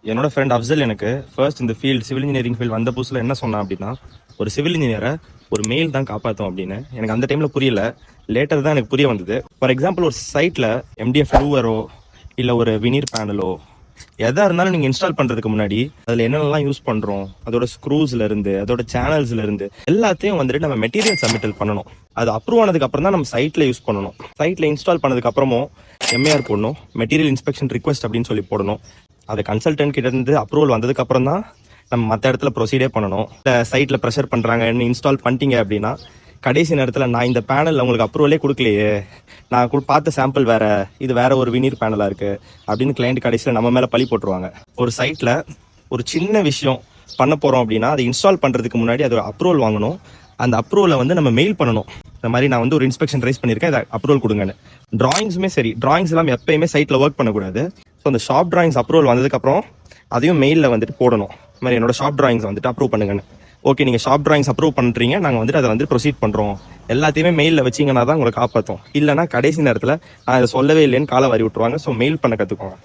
என்னோட ஃப்ரெண்ட் அஃப்சல் எனக்கு ஃபர்ஸ்ட் இந்த ஃபீல்டு சிவில் இன்ஜினியரிங் ஃபீல்டு வந்த புதுசில் என்ன சொன்னான் அப்படின்னா, ஒரு சிவில் இன்ஜினியரை ஒரு மெயில் தான் காப்பாற்றும் அப்படின்னு. எனக்கு அந்த டைமில் புரியல, லேட்டர் தான் எனக்கு புரிய வந்தது. ஃபார் எக்ஸாம்பிள், ஒரு சைட்டில் எம்டிஎஃப் லூவரோ இல்லை ஒரு வினீர் பேனலோ எதாக இருந்தாலும் நீங்கள் இன்ஸ்டால் பண்ணுறதுக்கு முன்னாடி அதில் என்னென்னலாம் யூஸ் பண்ணுறோம், அதோட ஸ்க்ரூஸ்ல இருந்து அதோட சேனல்ஸ்ல இருந்து எல்லாத்தையும் வந்துட்டு நம்ம மெட்டீரியல் சப்மிட்டல் பண்ணணும். அது அப்ரூவ் ஆனதுக்கு அப்புறம் தான் நம்ம சைட்டில் யூஸ் பண்ணணும். சைட்டில் இன்ஸ்டால் பண்ணதுக்கு அப்புறமும் எம்ஏஆர் போடணும், மெட்டீரியல் இன்ஸ்பெக்ஷன் ரிக்வெஸ்ட் அப்படின்னு சொல்லி போடணும். அது கன்சல்டன்ட் கிட்ட இருந்து அப்ரூவல் வந்ததுக்கு அப்புறம் தான் நம்ம மற்ற இடத்துல ப்ரொசீடே பண்ணணும். இல்லை சைட்டில் ப்ரெஷர் பண்ணுறாங்க, இன்ஸ்டால் பண்ணிட்டீங்க அப்படின்னா கடைசி நேரத்தில் நான் இந்த பேனல் உங்களுக்கு அப்ரூவலே கொடுக்கலையே, நான் பார்த்த சாம்பிள் வேற, இது வேற ஒரு வினீர் பேனலாக இருக்கு அப்படின்னு கிளைண்ட் கடைசியில் நம்ம மேலே பழி போட்டுருவாங்க. ஒரு சைட்டில் ஒரு சின்ன விஷயம் பண்ண போகிறோம் அப்படின்னா அதை இன்ஸ்டால் பண்ணுறதுக்கு முன்னாடி அது ஒரு அப்ரூவல் வாங்கணும். அந்த அப்ரூவலை வந்து நம்ம மெயில் பண்ணணும். இந்த மாதிரி நான் வந்து ஒரு இன்ஸ்பெக்ஷன் ரைஸ் பண்ணியிருக்கேன், இதை அப்ரூவல் கொடுங்கன்னு. டிராயிங்ஸுமே சரி, டிராயிங்ஸ் எல்லாம் எப்பயுமே சைட்டில் ஒர்க் பண்ணக்கூடாது. ஸோ அந்த ஷாப் டிராயிங்ஸ் அப்ரூவல் வந்ததுக்கப்புறம் அதையும் மெயிலில் வந்துட்டு போடணும். இந்த மாதிரி என்னோட ஷாப் டிராயிங்ஸ் வந்துட்டு அப்ரூவ் பண்ணுங்கன்னு. ஓகே, நீங்கள் ஷாப் டிராயிங்ஸ் அப்ரூவ் பண்ணுறீங்க, நாங்கள் வந்துட்டு அதை வந்து ப்ரொசீட் பண்ணுறோம், எல்லாத்தையுமே மெயிலில் வச்சிங்கன்னா தான் உங்களை காப்பாற்றும். இல்லைனா கடைசி நேரத்தில் நான் இதை சொல்லவே இல்லைன்னு காலை வாரி விட்டுருவாங்க. ஸோ மெயில் பண்ண கற்றுக்கோங்க.